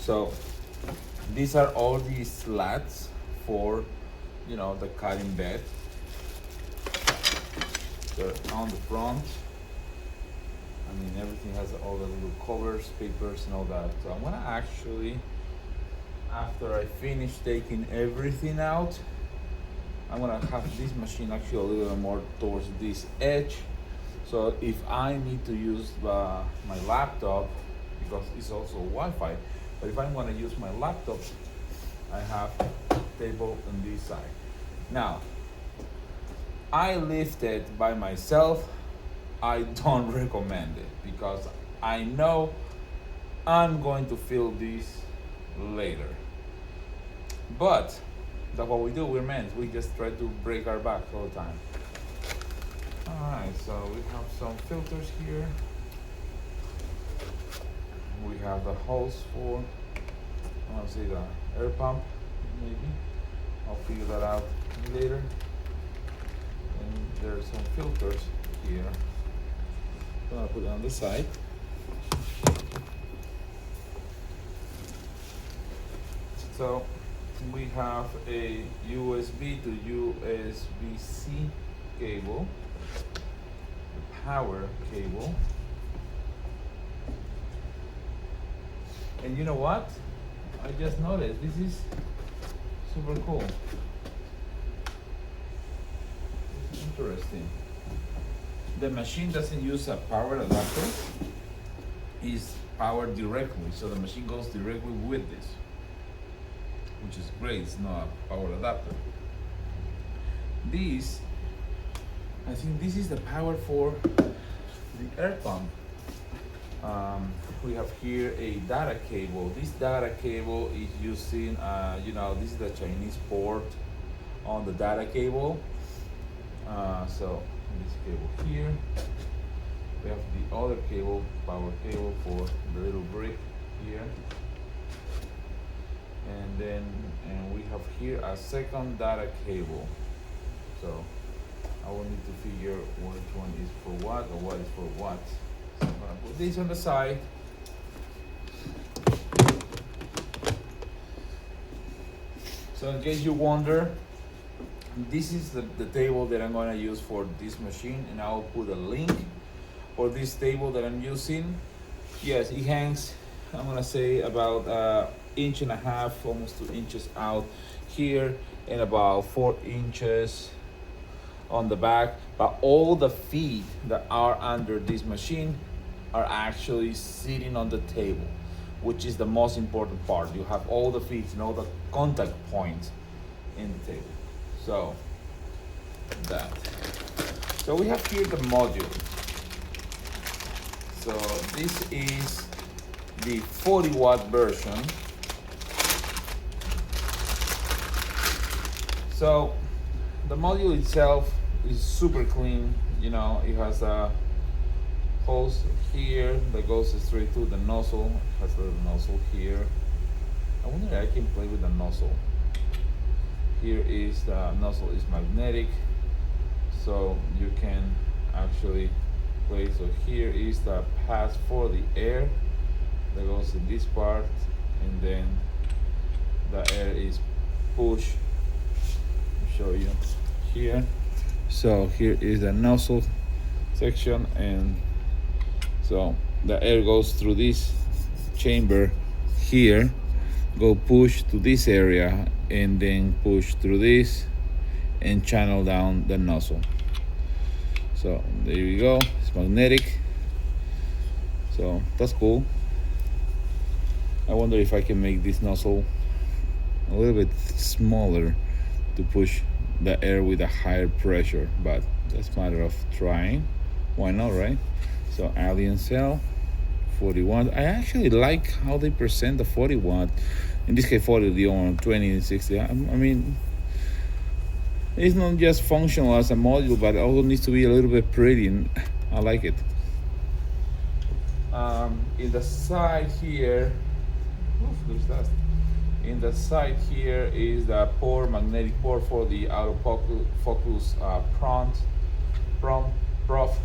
So these are all these slats for, you know, the cutting bed. They're on the front. I mean, everything has all the little covers, papers, and all that. So I'm gonna actually, after I finish taking everything out, I'm gonna have this machine actually a little bit more towards this edge. So if I need to use my laptop, because it's also Wi-Fi, but if I'm gonna use my laptop, I have a table on this side. Now, I lift it by myself. I don't recommend it because I know I'm going to feel this later. But that's what we do, we're men. We just try to break our back all the time. Alright, so we have some filters here. We have the hose for, I want to say the air pump, maybe. I'll figure that out later. And there's some filters here. I'm gonna put it on the side. So we have a USB to USB-C cable, a power cable. And you know what? I just noticed this is super cool. It's interesting. The machine doesn't use a power adapter. It's powered directly, so the machine goes directly with this, which is great. It's not a power adapter. This, I think this is the power for the air pump. We have here a data cable. This data cable is using, you know, this is the Chinese port on the data cable. So this cable here. We have the other cable, power cable for the little brick here. And we have here a second data cable. So I will need to figure which one is for what or what is for what. So I'm gonna put this on the side. So in case you wonder, this is the table that I'm gonna use for this machine, and I'll put a link for this table that I'm using. Yes, it hangs, I'm gonna say about 1.5 inches, almost 2 inches out here, and about 4 inches on the back. But all the feet that are under this machine are actually sitting on the table, which is the most important part. You have all the feet and all the contact points in the table. So that. So we have here the module. So this is the 40-watt version. So the module itself is super clean. You know, it has a hose here that goes straight to the nozzle. It has a little nozzle here. I wonder if I can play with the nozzle. Here is the nozzle is magnetic, so you can actually play. So here is the pass for the air that goes in this part, and then the air is pushed. I'll show you here. So here is the nozzle section, and so the air goes through this chamber here, go push to this area, and then push through this and channel down the nozzle. So there you go, it's magnetic. So that's cool. I wonder if I can make this nozzle a little bit smaller to push the air with a higher pressure, but that's a matter of trying. Why not, right? So Aliencell 40 watt. I actually like how they present the 40 watt. In this case 40, the on 20 and 60. I mean, it's not just functional as a module, but it also needs to be a little bit pretty, and I like it. In the side here, there's that. In the side here is the port, magnetic port for the autofocus prof.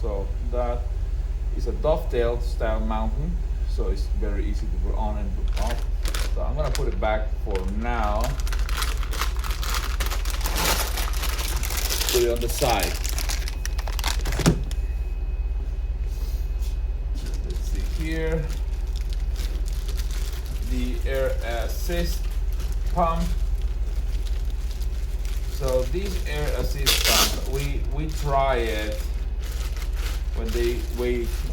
So that is a dovetail style mounting, so it's very easy to put on and put off. So I'm gonna put it back for now. Put it on the side. Let's see here. The air assist pump. So this air assist pump, we try it when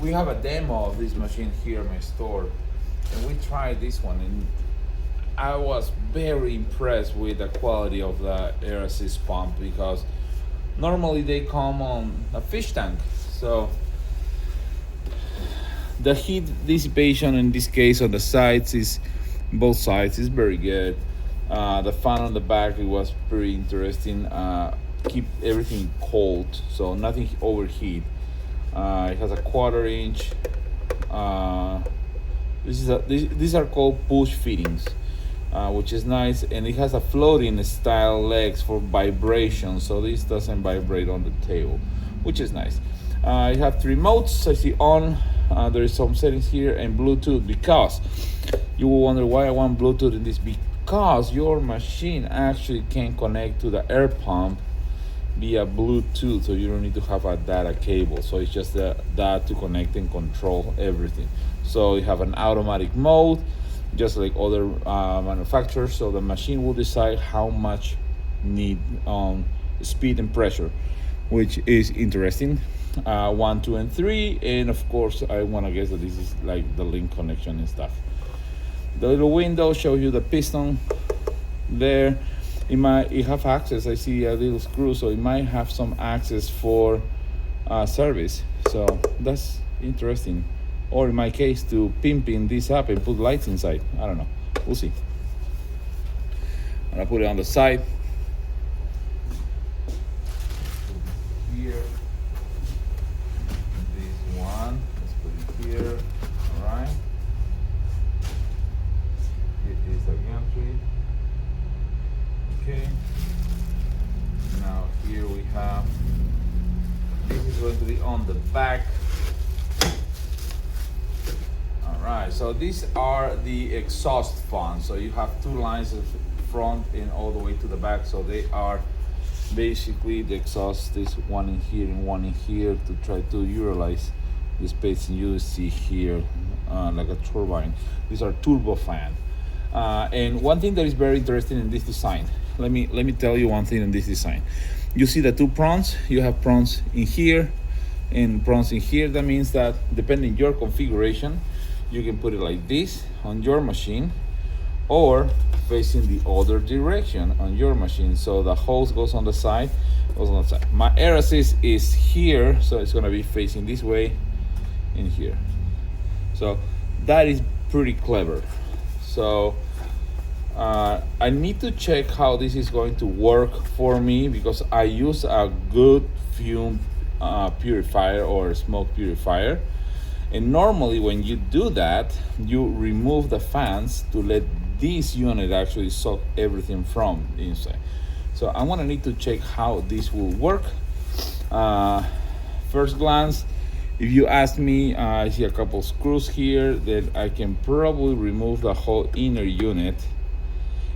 we have a demo of this machine here in my store, and we tried this one, and I was very impressed with the quality of the air assist pump, because normally they come on a fish tank. So the heat dissipation in this case on the sides is, both sides, is very good. The fan on the back, it was pretty interesting. Keep everything cold, so nothing overheat. It has a 1/4 inch. These are called push fittings, which is nice, and it has a floating style legs for vibration, so this doesn't vibrate on the table, which is nice. You have 3 modes. I see on. There is some settings here, and Bluetooth, because you will wonder why I want Bluetooth in this. Because your machine actually can connect to the air pump via Bluetooth, so you don't need to have a data cable. So it's just that to connect and control everything. So you have an automatic mode, just like other manufacturers. So the machine will decide how much need speed and pressure, which is interesting. 1, 2, and 3, and of course I want to guess that this is like the link connection and stuff. The little window shows you the piston there. It have access. I see a little screw, so it might have some access for service. So that's interesting. Or in my case, to pimping this up and put lights inside. I don't know. We'll see. I'm gonna put it on the side. Here. This one. Let's put it here. All right. It is a Gantry. Okay. Now here we have. This is going to be on the back. Alright, so these are the exhaust fans. So you have 2 lines of front and all the way to the back. So they are basically the exhaust, this one in here and one in here, to try to utilize the space. And you see here like a turbine. These are turbo fan. And one thing that is very interesting in this design, let me tell you one thing in this design. You see the 2 prongs. You have prongs in here and prongs in here. That means that depending your configuration, you can put it like this on your machine, or facing the other direction on your machine. So the hose goes on the side, goes on the side. My air assist is here, so it's gonna be facing this way in here. So that is pretty clever. So I need to check how this is going to work for me, because I use a good fume purifier or smoke purifier. And normally when you do that, you remove the fans to let this unit actually suck everything from the inside. So I'm gonna need to check how this will work. First glance, if you ask me, I see a couple screws here that I can probably remove the whole inner unit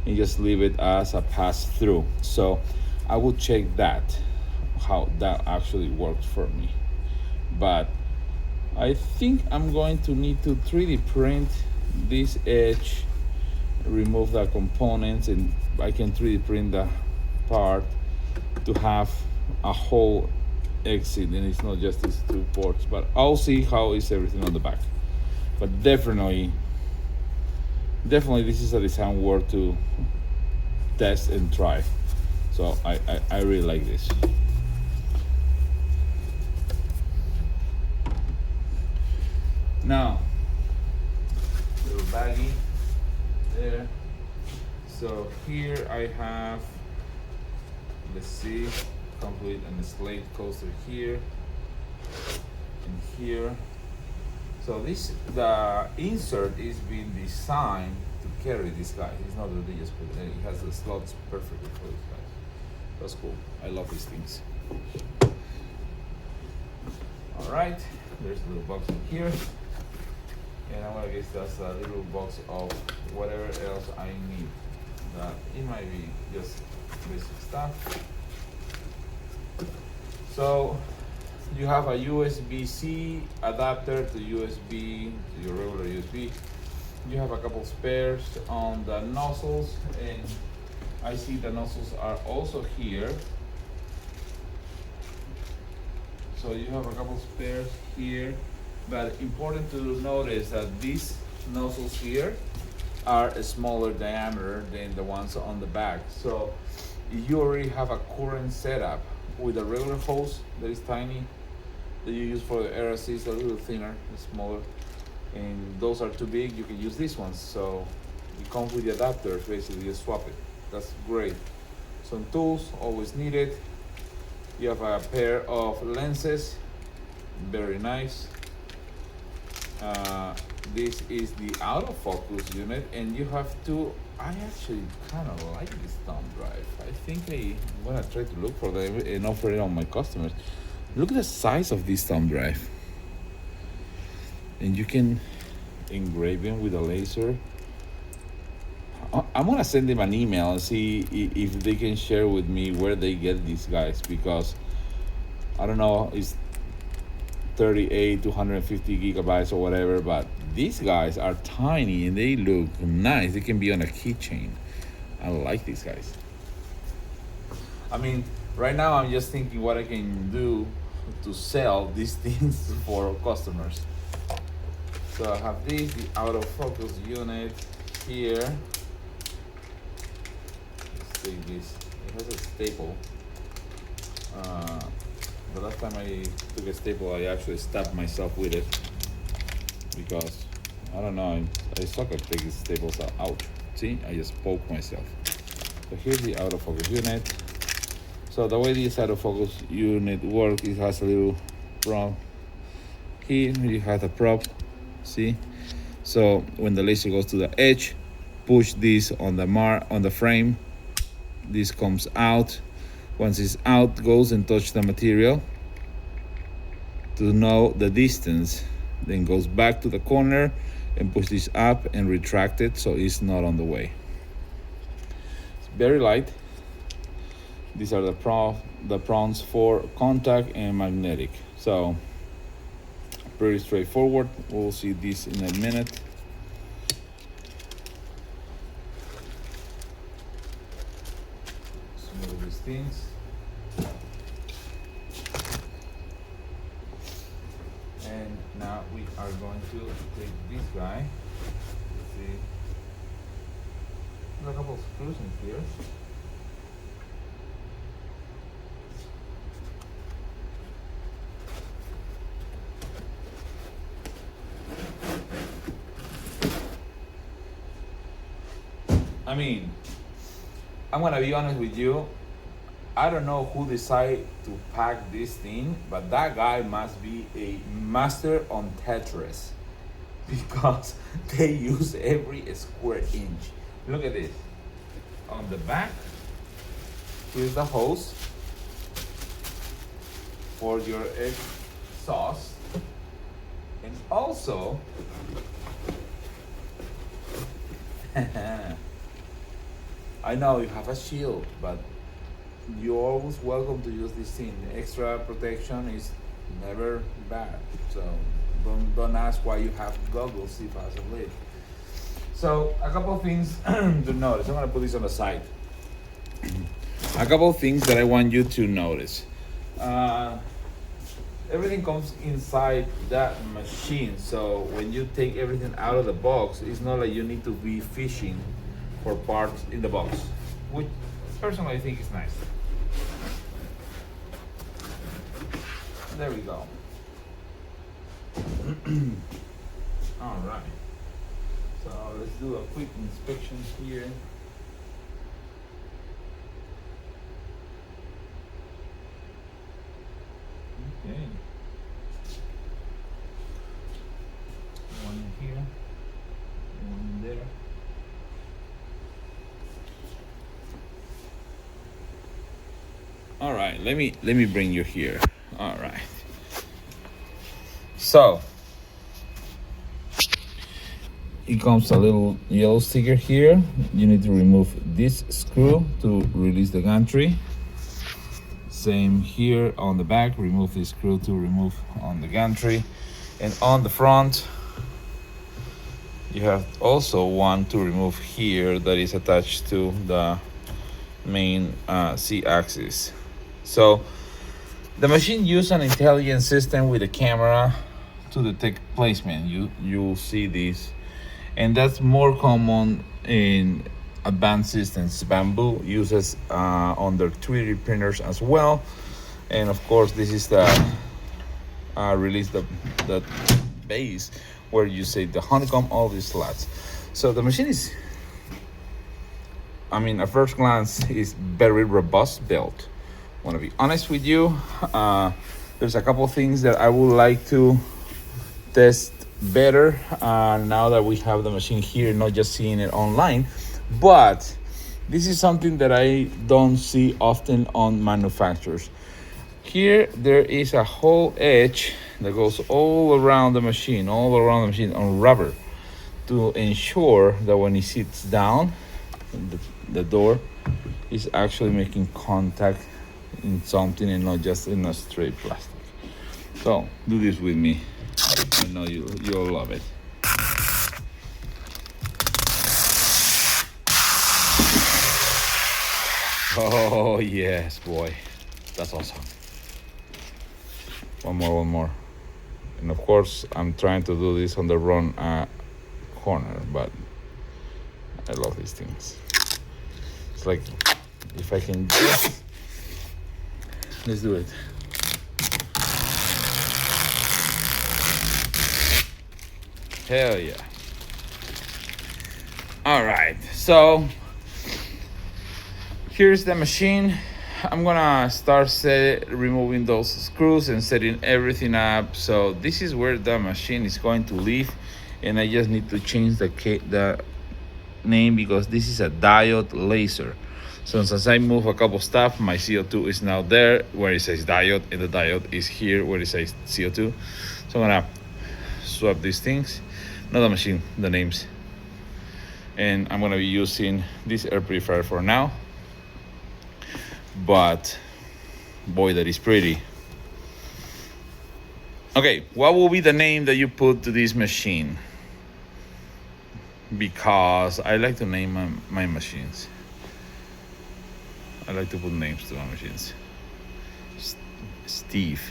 and just leave it as a pass through. So I will check that, how that actually works for me. But I think I'm going to need to 3D print this edge, remove the components, and I can 3D print the part to have a whole exit, and it's not just these 2 ports. But I'll see how is everything on the back. But definitely this is a design worth to test and try. So I really like this. Now, little baggie there. So here I have, let's see, complete and slate coaster here and here. So the insert is being designed to carry this guy. It's not that they just put it. It has the slots perfectly for this guy. That's cool. I love these things. All right, there's a little box in here. And I want to guess that's a little box of whatever else I need. That it might be just basic stuff. So you have a USB-C adapter to USB, to your regular USB. You have a couple spares on the nozzles, and I see the nozzles are also here. So you have a couple spares here, but important to notice that these nozzles here are a smaller diameter than the ones on the back. So if you already have a current setup with a regular hose that is tiny, that you use for the air assist, a little thinner, smaller, and those are too big, you can use these ones. So it comes with the adapters, basically you swap it. That's great. Some tools always needed. You have a pair of lenses, very nice. This is the autofocus unit, and you have two. I actually kind of like this thumb drive. I think I'm gonna try to look for them and offer it on my customers. Look at the size of this thumb drive, and you can engrave them with a laser. I'm gonna send them an email and see if they can share with me where they get these guys, because I don't know, it's 38 to 150 gigabytes or whatever, but these guys are tiny and they look nice. They can be on a keychain. I like these guys. I mean, right now I'm just thinking what I can do to sell these things for customers. So I have this, the autofocus unit here. This. It has a staple. The last time I took a staple, I actually stabbed myself with it because I don't know. I suck at taking staples out. See, I just poked myself. So here's the autofocus unit. So the way this autofocus unit works, it has a little prop. Here you have a prop. See, so when the laser goes to the edge, push this on the frame. This comes out. Once it's out, goes and touch the material to know the distance. Then goes back to the corner and push this up and retract it so it's not on the way. It's very light. These are the prongs for contact and magnetic. So pretty straightforward. We'll see this in a minute. Things. And now we are going to take this guy. Let's see. There's a couple of screws in here. I mean, I'm gonna be honest with you. I don't know who decided to pack this thing, but that guy must be a master on Tetris because they use every square inch. Look at this. On the back, here's the hose for your exhaust. And also, I know you have a shield, but you're always welcome to use this thing. Extra protection is never bad. So don't ask why you have goggles if as of late. So a couple of things to notice. I'm gonna put this on the side. A couple of things that I want you to notice. Everything comes inside that machine. So when you take everything out of the box, it's not like you need to be fishing for parts in the box, which personally I think is nice. There we go. All right. So let's do a quick inspection here. Okay. One in here, one in there. All right, let me bring you here. All right. So it comes a little yellow sticker here. You need to remove this screw to release the gantry. Same here on the back, remove this screw to remove on the gantry. And on the front, you have also one to remove here that is attached to the main Z-axis. So the machine uses an intelligent system with a camera to detect placement. You'll see this, and that's more common in advanced systems. Bamboo uses on their 3D printers as well, and of course this is the release the base where you say the honeycomb all these slats. So the machine is, I mean, at first glance, is very robust built. I want to be honest with you. There's a couple things that I would like to test better now that we have the machine here, not just seeing it online. But this is something that I don't see often on manufacturers. Here there is a whole edge that goes all around the machine on rubber to ensure that when it sits down, the door is actually making contact in something and not just in a straight plastic. So do this with me. I know you'll love it. Oh yes, boy, that's awesome. One more. And of course, I'm trying to do this on the wrong corner, but I love these things. It's like, if I can just, let's do it. Hell yeah. All right, so here's the machine. I'm gonna start removing those screws and setting everything up. So this is where the machine is going to live, and I just need to change the name because this is a diode laser. So as I move a couple stuff, my CO2 is now there where it says diode, and the diode is here where it says CO2. So I'm gonna swap these things, not the machine, the names. And I'm gonna be using this air purifier for now. But boy, that is pretty. Okay, what will be the name that you put to this machine? Because I like to name my machines. I like to put names to my machines. Steve.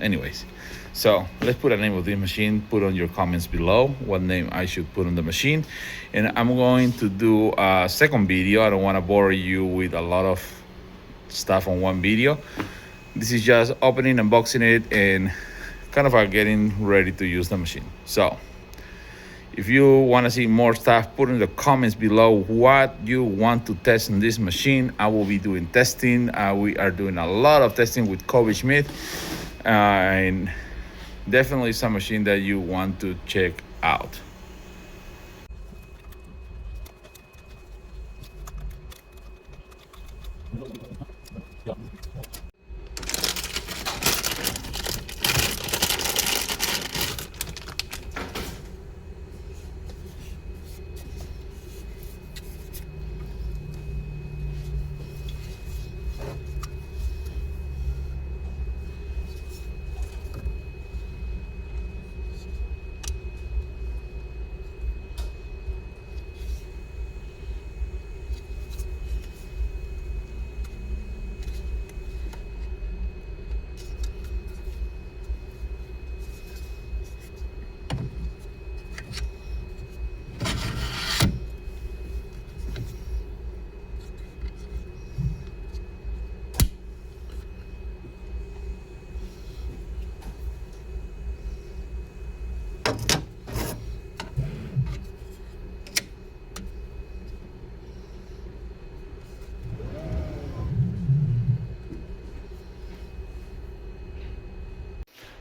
Anyways, so let's put a name of this machine. Put on your comments below what name I should put on the machine. And I'm going to do a second video. I don't want to bore you with a lot of stuff on one video. This is just opening, unboxing it, and kind of getting ready to use the machine. So if you want to see more stuff, put in the comments below what you want to test on this machine. I will be doing testing. We are doing a lot of testing with Kobe Schmidt. And definitely some machine that you want to check out.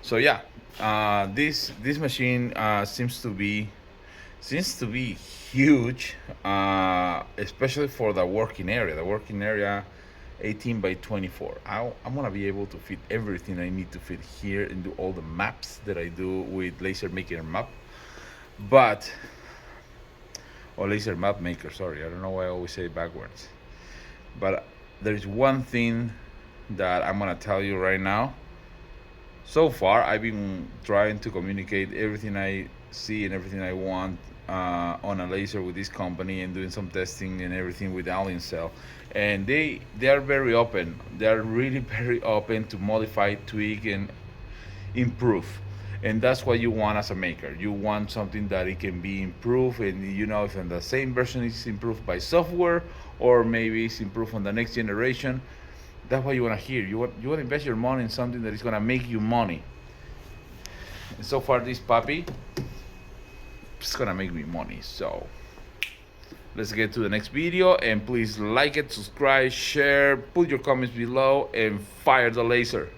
So yeah, this machine seems to be huge, especially for the working area. The working area, 18 by 24. I'm gonna be able to fit everything I need to fit here and do all the maps that I do with Laser Maker Map. But, or laser map maker, sorry, I don't know why I always say it backwards. But there's one thing that I'm gonna tell you right now. So far, I've been trying to communicate everything I see and everything I want on a laser with this company, and doing some testing and everything with Aliencell. And they are very open. They are really very open to modify, tweak, and improve. And that's what you want as a maker. You want something that it can be improved, and you know, if the same version is improved by software, or maybe it's improved on the next generation. That's what you want to hear. You want to invest your money in something that is going to make you money. And so far, this puppy is going to make me money. So let's get to the next video, and please like it, subscribe, share, put your comments below, and fire the laser.